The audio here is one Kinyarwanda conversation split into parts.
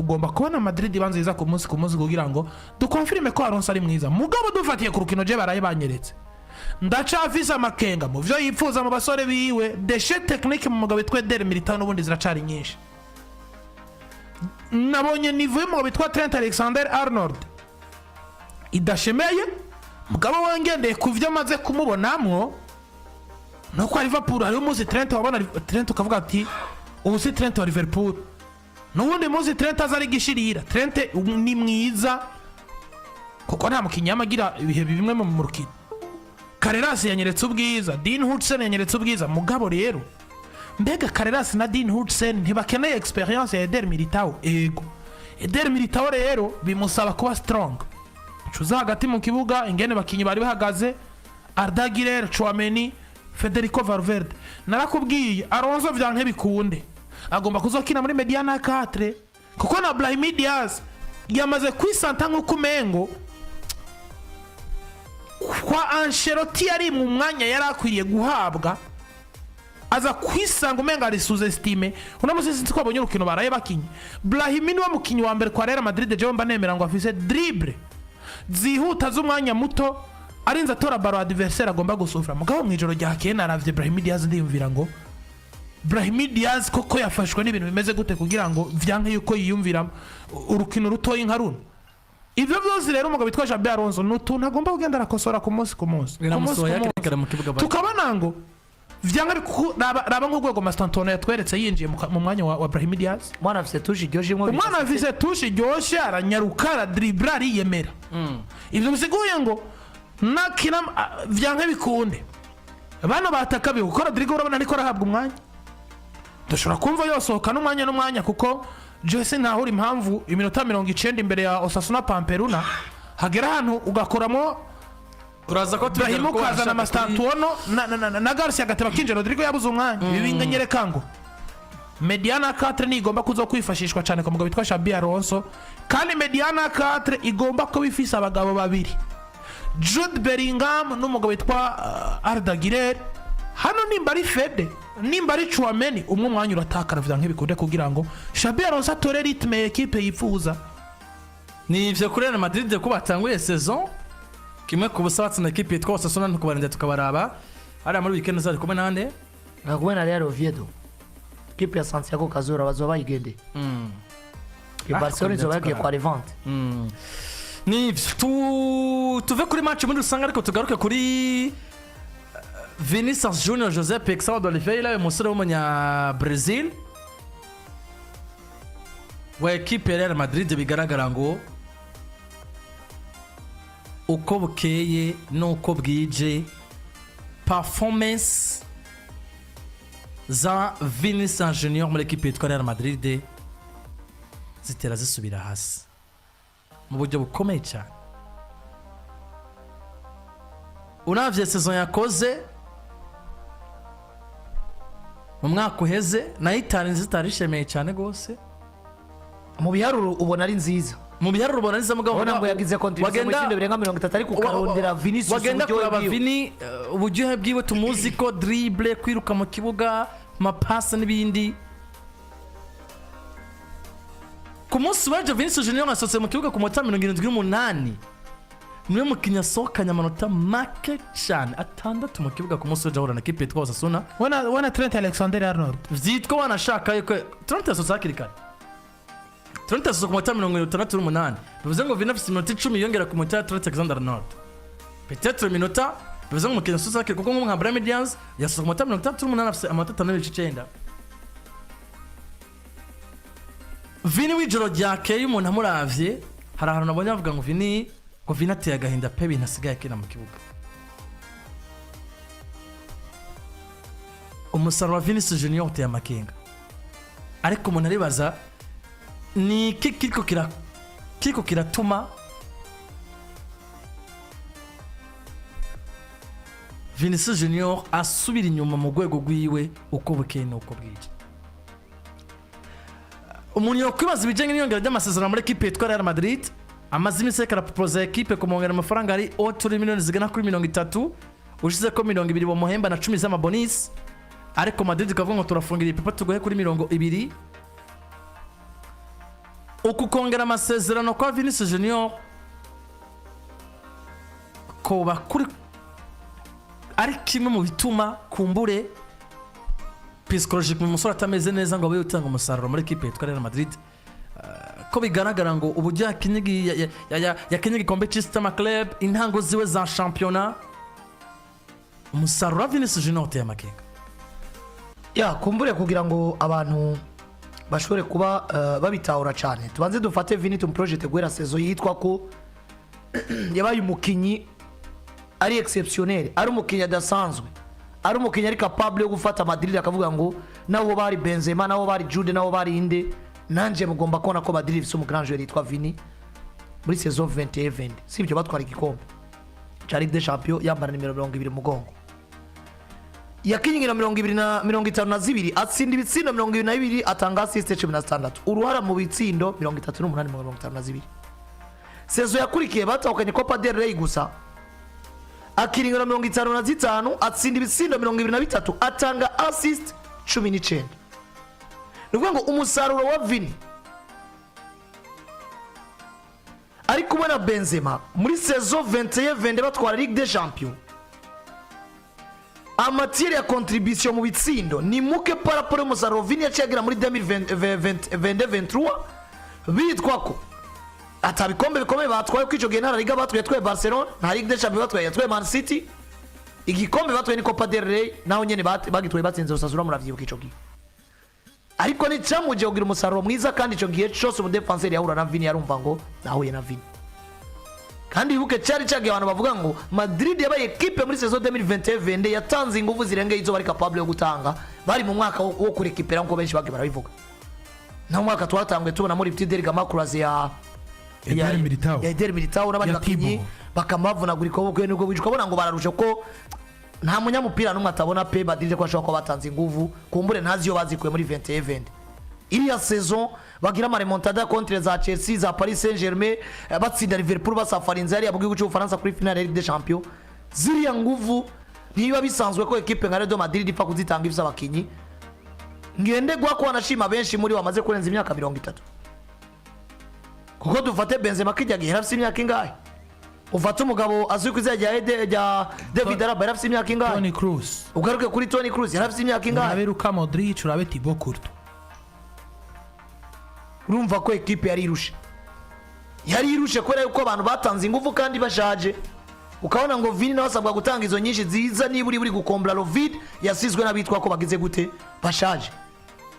tugomba kubona Madrid banziza ku munsi kugira ngo dukonfirme ko Alonso ari mwiza mugabo dufatiye ku rukino je baraye banyeretse ndacafisa amakenga mu byo yipfuza mu basore biwe deshe technique mu mugabo witwa Der Militao n'ubundi ziracari nyinshi nabonye nivuye mu bitwa Trent Alexander-Arnold idashemeye mugabo wangendeye kuvyo maze kumubonamwo nuko ari Liverpool ari umuzi Trent wabona Trent ukavuga ati ubu si Trent wa Liverpool n'ubundi muzi Trent azari gishirira Trent ni mwiza kuko nta mukinyama agira ibihe bimwe mu rukino Carreras yanyeretse ubwiza Dean Hudson yanyeretse ubwiza mugabo rero mbega Carreras na Dean Hudson ntibakeneye experience ya Der Militao ego Der Militao rero bimusaba kuba strong cuza hagati mu kibuga ingene bakinyi bari bahagaze Arda Güler Chouameni Federico Valverde narakubwiye Alonso vyanke bikunde agomba kuzokina muri mediana 4 kuko na Brahim Diaz yamaze kwisanta nkuko mengo kwa Ancelotti ari mu mwanya yarakwiriye guhabwa aza kwisanga umenga ari sous-estime unamusizi twabonye urukino baraye bakinyi Brahim ni wa mukinyi wa mbere kwa Real Madrid je mba nemera ngo afise dribble zihuta z'umwanya muto arinza tora baro adversaire agomba gusufra mugabo mwijoro ryakeye naravye Brahim Diaz ndiyumvira ngo Brahim Diaz koko yafashwe n'ibintu bimeze gute kugira ngo vyanke yuko yiyumvira urukino rutoyi nka runo ivyo byose rero umugabo bitwa Xabi Alonso n'utuntu agomba kugenda arakosora ku munsi tukabana ngo vyanke raba nk'urwego Mastantono yatweretse yinjiye mu mwanya wa Brahim Diaz mwana afise touche iryoshe umwana afise touche iryoshe aranyaruka dribble ariyemera ivyo bisiguye ngo nakina vyanke bikunde abana bataka bi gukora Rodrygo urabona ariko arahabwa umwanya dushobora kumva yosohoka n'umwanya kuko Jose ntahuri impamvu iminota 90 imbere ya Osasuna Pamperuna hagera ahantu ugakoramo uraza ko Brahim kazana Mastantuono na Garcia gateba kinje Rodrygo yabuze umwanya bibinganyereka ngo mediana 4 ni igomba kuzo kwifashishwa cyane ku mugabo bitwa Xabi Alonso kandi mediana 4 igomba ko bifisa abagabo babiri Jude Bellingham n'umugabo witwa Arda Güler hano nimba ari Fede nimba ari Chouameni umwe mwanya uratakara vya nk'ibikunde kugira ngo Xabi Alonso atore ritme y'equipe yifuza ni ivyo kuri Real Madrid ko batanguye saison kimwe ku busabatsi na equipe yitwa Osasuna ntukubarinda tukabaraba ari muri weekend zari kumwe nande ngakuwe na Real Oviedo equipe ya Santiago Cazorla bazoba yigende Barcelona izobagiye kwa Levante ni tuve kuri match muri rusanga ariko tugaruke kuri Vinicius Junior José Pexao d'Oliveira umusore w'umunya Brazil wa equipe ya Real Madrid bigaragara ngo uko bukeye nuko bwije performance za Vinicius Junior muri equipe ya Real Madrid zitera zisubira hasi mu buryo bukomeye cyane uravye saison yakoze mu mwaka uheze na itari zitarishemeye cyane gose mu biharuro ubona ari nziza mugabo ngo yagize contribution mu kindi birenga 30 ariko ukarondera Vinicius wagenda kuraba Vini uburyohe bwiwe tumuzi ko dribble kwiruka mu kibuga mapasa n'ibindi ku munsi waje Vinicius Junior asotse mu kibuga ku mota 78 niwe mukinya sokanya amanota make cyane atandatu mu kibuga ku munsi waje ahura na equipe yitwa Osasuna wana Trent Alexander-Arnold vyitwa wanashaka yuko Trent asotse akirikana Trent asotse ku mota 68 bivuze ngo Vinicius minota 10 yongera ku mota Trent Alexander-Arnold peut-être minota bivuze ngo mukinya asotse akirikana kuko nka Brahim Diaz yasotse ku mota 68 afise amanota 5 Vini wijoro ryakeye umuntu amuravye hari ahantu nabonye avuga ngo Vini ateye agahinda pe binasigaye kina mu kibuga umusaruro wa Vinicius Junior uteye amakenga ariko umuntu aribaza ni kiko kiratuma Vinicius Junior asubira inyuma mu rwego rwiwe uko bukeye n'uko bwije umuntu yokwibaza ibijyanye n'iyongera ry'amasezerano muri equipe yitwa Real Madrid amaze iminsi ariko arapropose equipe kumwongera amafaranga ari 3 miliyoni zigana kuri 30 ushize ko 20 bamuhemba na 10 z'amabonus ariko Madrid ikavuga ngo turafungira ipipa tugoye kuri 20 uku kongera amasezerano kwa Vinicius Junior ko bakuri ari kimwe mu bituma kumbure psychologique mu musore atameze neza ngo abe utanga umusaruro muri equipe yitwa Real Madrid. Ko bigaragara ngo uburyo yakinyigi kombe cy'Istama Club intango ziwe za championnat umusaruro wa Vinicius Junior uteye amakenga. Ya kumbure kugira ngo abantu bashobore kuba babitahura cyane tubanze dufate Vini tum project gwera saison yitwa ko yabaye umukinyi ari exceptionnel, ari umukinyi adasanzwe, ari umukinyi ari capable yo gufata Madrid akavuga ngo nawo bari Benzema, nawo bari Jude, nawo bari inde, nanje mugomba kubona ko Madrid ifite umugrand joueur yitwa Vini muri saison 2020 sibyo batwara igikombe cya Ligue des Champions yambara nimero 20 mugongo yakinyingira 2052 atsinda ibitsindo 22 atanga assist 16 uruhara mu bitsindo 38 saison yakurikiye batahukanye Copa del Rey gusa akiringira 55 atsinda ibitsindo 23 atanga assist 19. Nuvuga ngo umusaruro wa Vini ari kumwe na Benzema muri saison 21-22 batwara Ligue des Champions amatiere ya contribution mu bitsindo ni muke par rapport umusaruro Vini yaciyagira muri 2022-23 bitwa ko atabikombe bikomeye batwaye kwico gihe na Liga batwaye Barcelona na Ligue des Champions batwaye Man City igikombe batwaye ni Copa del Rey naho nyene bagitwaye batsinze Osasuna muravyibuka ico gihe ariko ni camuje kugira umusaruro mwiza kandi ico gihe cyose mu defenseur yahura na Vini yarumva ngo nahuye na Vini kandi ibuke cyari cyage abantu bavuga ngo Madrid yabaye equipe muri saison 2020 yatanze ingufu zirenge izo bari capable yo gutanga bari mu mwaka wo kurekipera nko benshi bage barabivuga na mwaka twatangwe tubona muri petit derga macroise ya Eder Militao n'abakinyi bakamavunagura ikoboko nubwo bicukabona ngo bararusha ko nta munyamupira numwe atabona pe Madrid ko ashaka ko batanze ingufu kumbure ntazi yo bazikuye muri 2020 iriya saison bagira ama remontada contre za Chelsea za Paris Saint-Germain batsinda Liverpool basafarinze ari abwiye gucu Faransa kuri finale ya Ligue des Champions ziriya nguvu niba bisanzwe ko equipe nka Real Madrid ifa kuzitanga ivyo abakinyi ngende gwa ko anashima benshi muri bamaze kurenza imyaka 30 kuko dufate Benzema kijya gihe rafisi imyaka ingahe ufata umugabo azwi kuzajya David Alaba rafisi imyaka ingahe Toni Kroos ugaruke kuri Toni Kroos rafisi imyaka ingahe urabe Luka Modric urabe Thibaut Courtois urumva ko equipe yari irushe kubera yuko abantu batanze ingufu kandi bashaje ukabona ngo Vini nawe asabwa gutanga izo nyinshi ziza niburi buri gukombla Lovid yasizwe n'abitwa ko bagize gute bashaje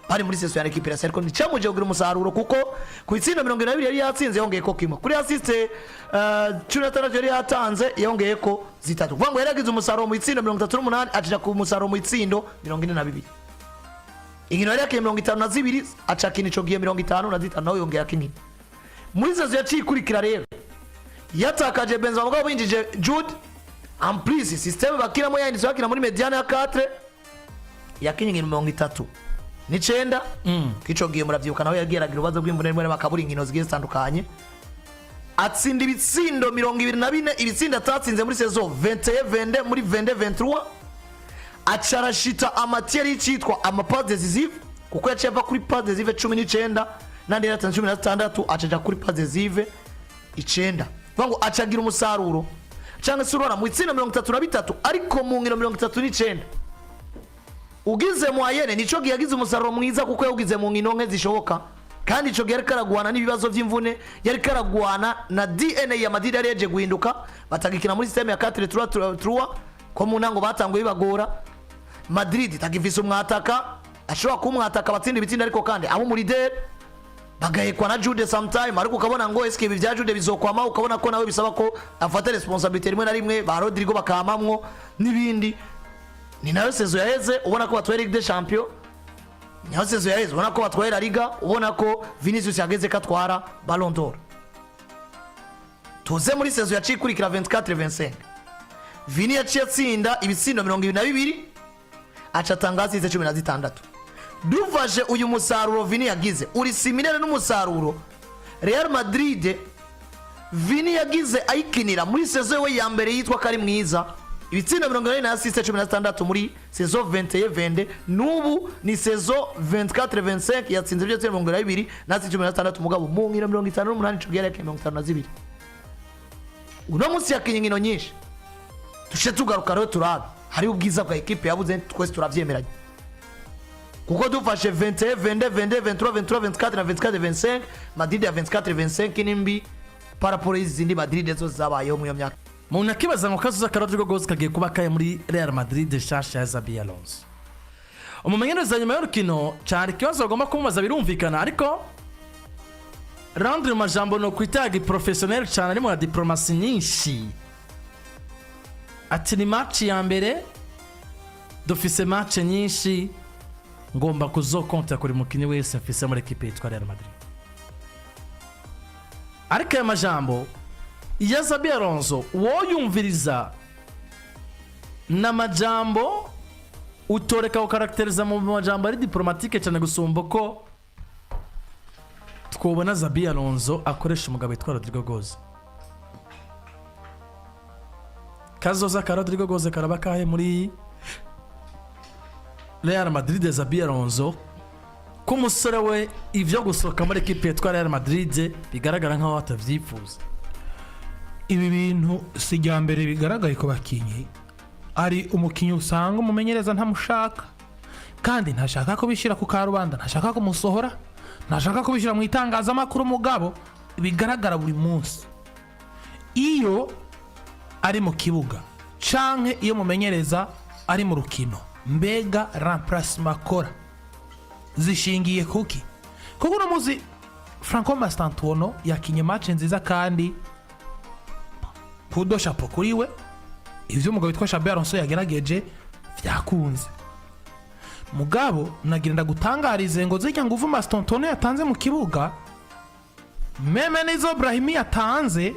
bari muri saison ya equipe ya Serko ni camuje kugira umusaruro kuko ku itsinda 22 yari yatsinze yongeye ko kimwe kuri assist 16 yari yatanze yongeye ko zitatu kuvuga ngo yaragize umusaruro mu itsinda 38 acija ku musaruro mu itsindo 42 ingino yari yakeye 52 aca kinico giye 55 nawe yongera kinini muri saison ya cikurikira rero yatakaje Benzema ngo binjije Jude en plus system bakiramo yanditse bakina muri mediane ya 4 yakinyingira 30 n'icenda kico giye muravyibuka nawe yageragira ubazo bw'imbone rimwe bakabura inkino zigiye zitandukanye atsinda ibitsindo 24 ibitsinda atatsinze muri saison 21-22 muri 2023 acarashita amatiere y'icitwa amapass decisive kuko yaceva kuri pass decisive 19 nandi yatanze 16 acaja kuri pass decisive 9 vango acagira umusaruro cyangwa se urora mu itsinda 33 ariko mu nkino 39 ugize moyenne nico giyagize umusaruro mwiza kuko yagize mu nkino nke zishoboka kandi ico gihe karagwana n'ibibazo by'imvune yari karagwana na DNA ya Madrid yareje guhinduka batagikina muri system ya 4-3-3 ko mu nango batanguye bagora Madrid tagifise umwataka ashobora kumwataka batsinda ibitsinda ariko kandi abo muri der bagahekwa na Jude sometime ariko ukabona ngo eske ibi bya Jude bizokwama ukabona ko nawe bisaba ko afata responsibility rimwe na rimwe ba Rodrygo bakamamwo nibindi ni nayo saison yaheze ubona ko batwaye Ligue des Champions nayo saison yaheze ubona ko batwaye La Liga ubona ko Vinicius yageze katwara Ballon d'Or tuze muri saison ya cikurikira 24-25 Vini yaciye atsinda ibitsindo 22 aca tangaza 16 dufashe uyu musaruro Vini yagize uri similaire n'umusaruro Real Madrid Vini yagize ayikinira muri saison we ya mbere yitwa kari mwiza ibitsinda 40 na assist 16 muri saison 21-22 n'ubu ni saison 24-25 yatsinze ibyo 22 na assist 16 mugabo mu nkino 58 cugera 52 uno munsi yakinye nkino nyinshi tushe tugaruka rero turabe hari ubwiza bwa equipe yabuze twese turavyemeranye kuko dufashe 21 22 22 23 23 24 na 24 25 Madrid ya 24 25 nimbi par rapport izindi Madrid zo zabayeho mu myaka umuntu akibaza ngo kazuza ka Rodrygo gozi kagiye kuba kaye muri Real Madrid shasha ya Xabi Alonso umumenyereza nyuma y'urukino cyari kibazo bagomba kumubaza birumvikana ariko rendre majambo no kwitagi professionnel cyane ari mu diplomasi nyinshi ati ni match ya mbere dufise match nyinshi ngomba kuzokonta kuri mukinyi wese mfise muri equipe yitwa Real Madrid ariko ya majambo ya Xabi Alonso woyumviriza na majambo utoreka ukarakteriza mu majambo ari diplomatique cyane gusumba ko twobona Xabi Alonso akoresha umugabo witwa Rodrygo gozi kazoza ka Rodrygo gozi karaba kahe muri Real Madrid. Xabi Alonso kumusore we ivyo gusohoka muri equipe yitwa Real Madrid bigaragara nkaho atavyifuza. Ibi bintu sijyambere bigaragaye ko bakinyi ari umukinyi usanga umumenyereza ntamushaka kandi ntashaka ko bishira ku karubanda, ntashaka ko musohora, ntashaka ko bishira mu itangazamakuru mugabo bigaragara buri munsi iyo ari mu kibuga canke iyo mumenyereza ari mu rukino mbega remplacement akora zishingiye kuki kuko no muzi Franco Mastantuono yakinye match nziza kandi kudo chapeau kuri we ivyo umugabo witwa Xabi Alonso yagerageje vyakunze mugabo nagenda gutangarize ngo zijya nguvu Mastantuono yatanze mu kibuga meme nizo Brahimi yatanze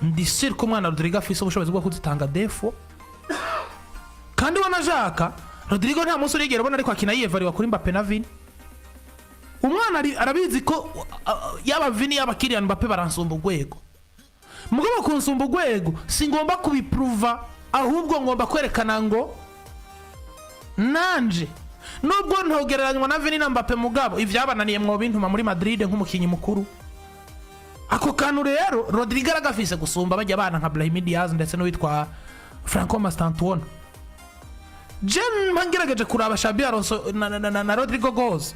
ndisir ko mwana Rodrygo afise ubushobozi bwo kuzitanga defo kandi wanajaka Rodrygo nta munsi urigera ubona ariko akina yevariwa kuri Mbappe na Vini umwana arabizi ko yaba Vini yaba Kylian Mbappe baransumba urwego mugabo kunsumba urwego singomba kubiprova ahubwo ngomba kwerekana ngo nanje nubwo ntogereranywa na Vini na Mbappe mugabo ivyabananiye mwo bintuma muri Madrid nk'umukinyi mukuru ako kantu rero Rodrygo aragafise gusumba bajya bana nka Brahim Diaz ndetse no witwa Franco Mastantuono. Jen mangerageje kuraba Xabi Alonso na Rodrygo gozi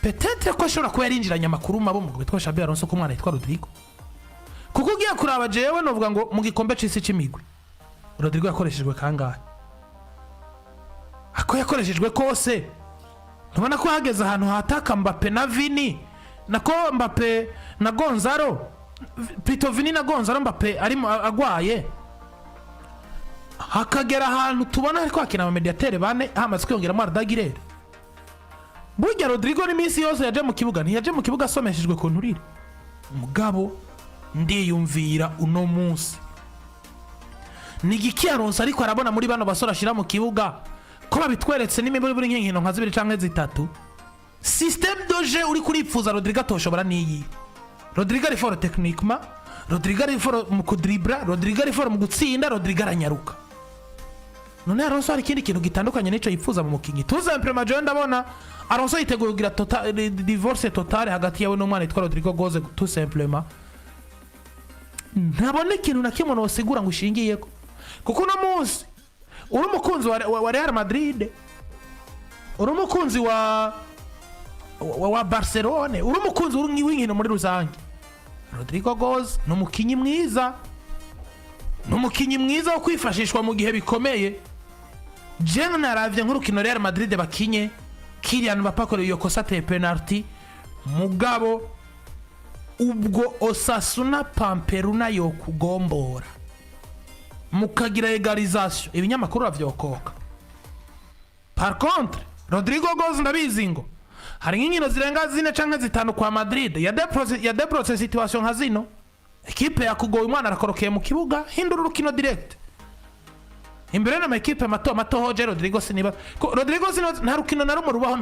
peut-être ko ashobora kuba yarinjiranye amakuru mabo mu witwa Xabi Alonso ko mwana yitwa Rodrygo kuko ugiye kuraba jewe novuga ngo mu gikombe c'isi c'imigwi Rodrygo yakoreshejwe kangahe ako yakoreshejwe kose ntubona ko hageze ahantu hataka Mbappe na Vini nako Mbappe na Gonzalo Pito Vini na Gonzalo Mbappe ari agwaye hakagera ahantu tubona ariko akina mu mediatere bane hamaze kwiyongera mu Ardagirere burya Rodrygo ni minsi yose yaje mu kibuga ntiyaje mu kibuga asomeshejwe ku nturire mugabo ndiyumvira uno munsi niki Alonso ariko arabona muri bano basora ashira mu kibuga ko babitweretse n'imiburi buri nk'inkino nka 2 canke 3 système de jeu uri kuripfuza Rodrygo atoshobora niyi Rodrygo ari fort techniquement Rodrygo ari fort mu kudribra Rodrygo ari fort mu gutsinda Rodrygo aranyaruka none Alonso hari ikindi kintu gitandukanye n'ico yipfuza mu mukinyi tuze implement je ndabona Alonso yiteguye kugira total divorce total hagati yawe n'umwana yitwa Rodrygo goze tout simplement ntabone ikintu na kimwe nosigura ngo ushingiyeko kuko no munsi uri umukunzi wa Real Madrid uri umukunzi wa Barcelona uri umukunzi w'inkino muri rusange Rodrygo gozi n'umukinyi mwiza wo kwifashishwa mu gihe bikomeye je naravye nk'urukino Real Madrid bakinye Kylian Mbappe akora iyo kosa te penalty mugabo ubwo Osasuna Pamperuna yo kugombora mukagira egalisation ibinyamakuru ravyokoka par contre Rodrygo gozi ndabizi ngo hari nk'inkino zirenga 4 canke 5 kwa Madrid ya deprose situation nka zino equipe yakugoye umwana arakorokeye mu kibuga hindura urukino direct imbere na equipe mato hoje Rodrygo siniba Rodrygo sino nta rukino na rumwe rubaho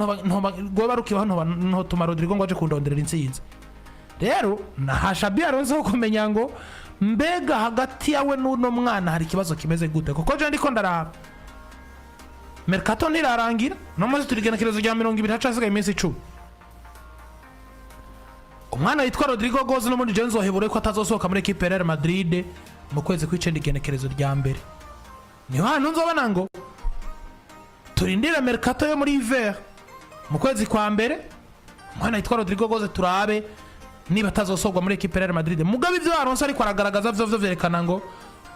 goba rukibaho ntotuma Rodrygo ngo aje kundonderera intsinzi rero na Xabi Alonso kumenya ngo mbega hagati yawe n'uno mwana hari ikibazo kimeze gute kuko je ndiko ndaraba mercato ntirarangira no maze turigenekerezo rya 20 hacasigaye iminsi 10 umwana yitwa Rodrygo Goz no muri Jenzo hebure ko atazosohoka muri equipe ya Real Madrid mu kwezi kw'icenda igenekerezo rya mbere niho hano nzobona ngo turindire mercato yo muri hiver mu kwezi kwa mbere umwana yitwa Rodrygo Goz turabe niba atazosohorwa muri equipe ya Real Madrid mugabe ivyo Alonso ariko aragaragaza vyo vyerekana ngo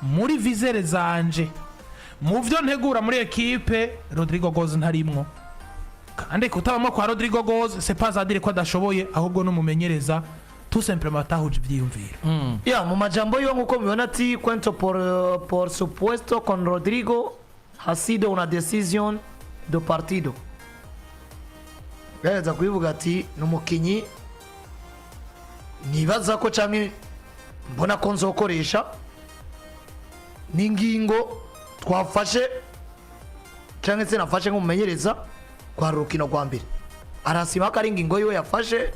muri vizere zanje mu vyo ntegura muri equipe Rodrygo Goz ntarimwo kandi kutabamo kwa Rodrygo Goz c'est pas à dire ko adashoboye ahubwo n'umumenyereza tout simplement atahuje ivyiyumviro ya mu majambo yo nkuko mubibona ati cuento por supuesto con Rodrygo ha sido una decisión do partido yareza kubivuga ati n'umukinyi nibaza ko canke mbona ko nzokoresha n'ingingo twafashe canke se nafashe nk'umumenyereza kwa rukino rwa mbere arasima ko ari ingingo yiwe yafashe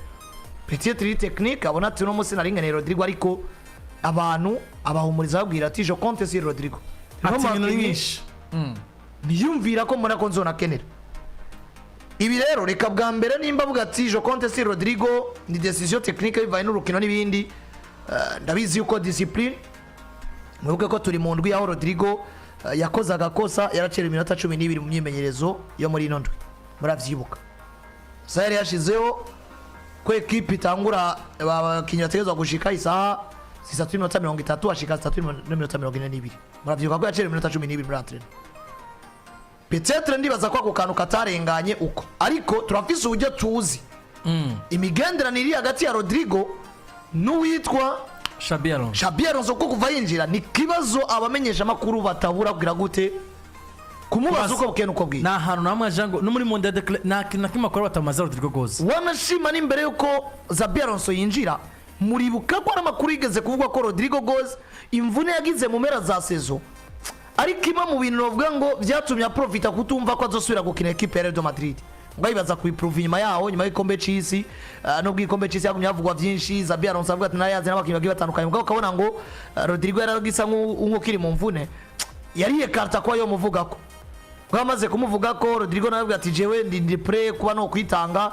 petite technique abona ati no musi naringane Rodrygo ariko abantu abahumuriza babwira ati je compte sur Rodrygo ati ibintu nyinshi niyumvira ko mbona ko nzonakenera ibi rero reka bwa mbere nimba avuga ati je compte sur Rodrygo ni decision technique bivaye n'urukino n'ibindi ndabizi yuko discipline mwibuke ko turi mu ndwi yaho Rodrygo yakoze agakosa yaracera iminota 12 mu myimenyerezo yo muri ino ndwi muravyibuka sasa yari yashizeho ko equipe itangura abakinyi bategezwa gushika isaha 3:30 ashika 3:42 muravyibuka ko yacera iminota 12 muri entraînement peut-être ndibaza ko ako kantu katarenganye uko ariko turafise uburyo tuzi imigenderanire hagati ya Rodrygo n'uwitwa Xabi Alonso ko kuva yinjira ni kibazo abamenyesha makuru batabura kugira gute kumubaza uko bukene uko bwiye na hantu namwe jango no muri monde na kimakuru batamaza Rodrygo Goz wanashima n'imbere yuko Xabi Alonso yinjira muribuka ko aramakuru yigeze kuvuga ko Rodrygo Goz imvune yagize mu mpera za saison ariko imwe mu bintu novuga ngo byatumye profita kutumva ko azosubira gukina equipe ya Real Madrid ngayibaza ku improve nyuma yaho nyuma y'ikombe c'isi no bw'ikombe c'isi yagumye havugwa byinshi Xabi Alonso avuga ati nayaze n'abakinyi bagiye batandukanye ubwo ukabona ngo Rodrygo yaragisa nk'ukiri mu mvune yariye karta kwa yo muvuga ko bwamaze kumuvuga ko Rodrygo nawe avuga ati jewe ndi pre kuba no kwitanga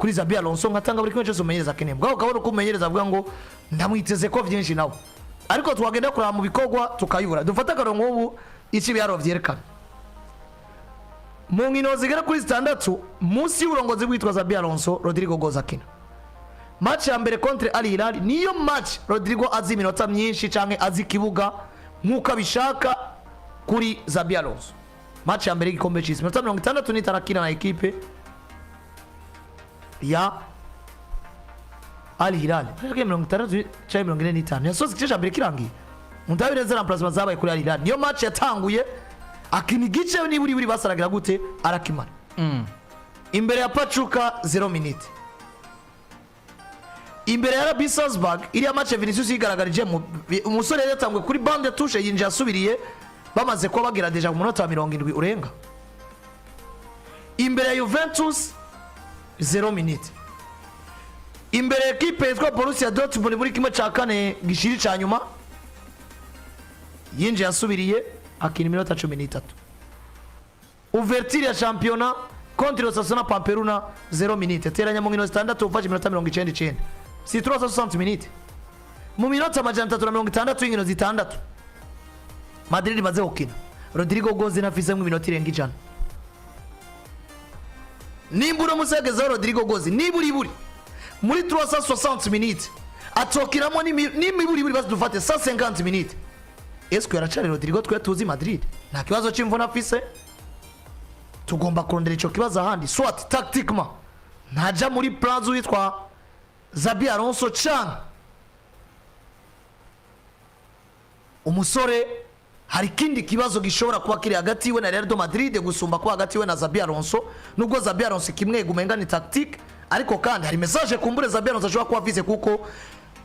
kuri Xabi Alonso nkatanga buri kimwe cyose umenyereza keneye bwo ukabona ko umenyereza avuga ngo ndamwiteze ko byinshi nawe ariko twagenda kuraba mu bikorwa tukayura dufata karongo ubu iki byaro vyerekana mu nkino zigera kuri 6 munsi y'uburongozi bwitwa Xabi Alonso Rodrygo Goz akina match ya mbere contre Al Hilal niyo match Rodrygo azi iminota myinshi canke azi kibuga nkuko abishaka kuri Xabi Alonso match ya mbere y'igikombe c'isi iminota 60 tarakina na equipe ya Al Hilal yake 60 cyangwa 45 yasoze igice mbere kirangiye mundabireze remplacement zabaye kuri Al Hilal niyo match yatanguye akini gice niburi basaragira gute arakimara imbere ya Pachuca 0 minute imbere ya RB Salzburg iriya match Vinicius yigaragarije umusore yatangwe kuri bande touche yinje asubiriye bamaze ko bagira deja ku munota wa 70 urenga imbere ya Juventus 0 minute imbere ya equipe yitwa Borussia Dortmund muri kimwe ca kane gishiri ca nyuma yinje asubiriye akina iminota 13 ouverture ya championnat contre Osasuna Pamperuna 0 minute teranya mu nkino zitandatu ufashe iminota 99 si 360 minute mu minota 360 y'inkino zitandatu Madrid baze gukina Rodrygo Goz nafise mu minota irenga ijana nimbura musegeza Rodrygo Goz niburi muri 360 minutes atokiramo n'imiburi basi dufate 150 minutes esko yaracari Rodrygo twe tuzi Madrid nta kibazo c'imvuna afise tugomba kurondera ico kibazo ahandi soit tactiquement ntaja muri plan witwa Xabi Alonso can umusore hari kindi kibazo gishobora kuba kiri hagati yiwe na Real Madrid gusumba ko hagati yiwe na Xabi Alonso nubwo Xabi Alonso kimwe gumenga ni tactique ariko kandi hari message kumbure Xabi Alonso ashobora kuba afise kuko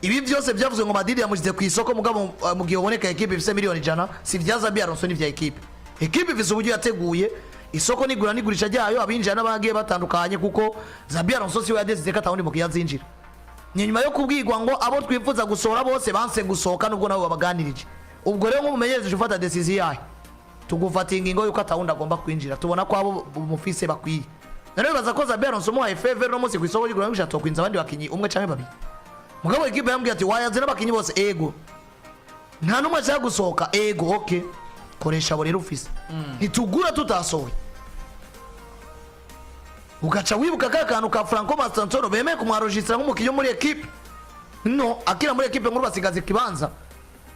ibi byose byavuzwe ngo Madrid yamushyize ku isoko mugabo mu gihe uboneka equipe ifise miliyoni 100 si vya Xabi Alonso ni vya equipe ifise uburyo yateguye isoko nigura nigurisha ryayo abinjira n'abagiye batandukanye kuko Xabi Alonso siwe yadesize ko atawundi mu kiyazinjira ni nyuma yo kubwirwa ngo abo twifuza gusohora bose banse gusohoka nubwo nabo babaganirije. Ubwo rero nk'umumenyereza ufata decision yahe tugufata ingingo yuko atawundi agomba kwinjira, tubona ko abo umufise bakwiye. None bibaza ko Xabi Alonso muhaye favor no munsi kwisoko rigura ngishato kwinza abandi bakinyi umwe canke babiri. Mugabo ikipe yambwiye ati wayaze n'abakinyi bose ego. Nta numwe ashaka gusohoka ego, okay. Koresha abo rero ufise. Ntitugura tutasohoye. Ugaca wibuka kantu ka Franco Mastantoro bemeye kumwarojistra nk'umukinyi muri equipe. No, akira muri equipe nkuru basigaze kibanza.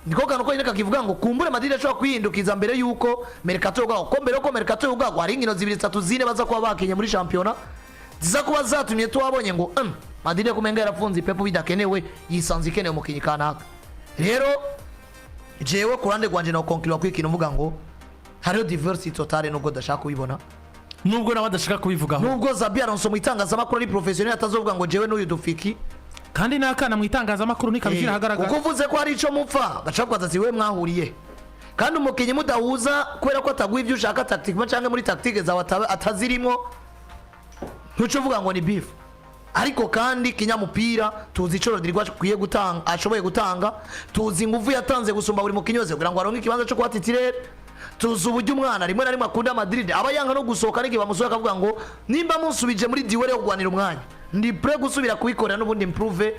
Niko kantu ko nyine kivuga ngo kumbure Madrid ashobora kwihindukiza mbere yuko mercato yugwa, ko mbere yuko mercato yugwa hari inkino 2-3 zine baza kuba bakenye muri championnat ziza kuba zatumye twabonye ngo Madrid kumenga yarafunze Pepo bidakenewe yisanze ikenewe umukinyi kanaka. Rero jewe kurande gwanje no konkirwa kwikino mvuga ngo hariyo diversity totale nubwo dashaka kubibona, nubwo nabadashaka kubivugaho, nubwo Xabi Alonso mu itangazamakuru ari professionnel atazovuga ngo jewe n'uyu dufiki kandi nakana mu itangazamakuru nikabishira hagaragara uko uvuze ko ari ico mupfa gacakwaza ziwe mwahuriye kandi umukinyi mudahuza kubera ko ataguye ibyo ushaka tactique cyangwa muri tactique zawe atazirimo ntuco uvuga ngo ni beef. Ariko kandi kinyamupira tuzi ico Rodrygo akwiye gutanga, ashoboye gutanga, tuzi ingufu yatanze gusumba buri mukinyi wese kugira ngo aronke ikibanza cyo kuba titulaire, tuzi uburyo umwana rimwe na rimwe akunda Madrid aba yanga no gusohoka niki bamusohoka akavuga ngo nimba munsubije muri diwere yo kugwanira umwanya ndi pre gusubira kubikorera n'ubundi improve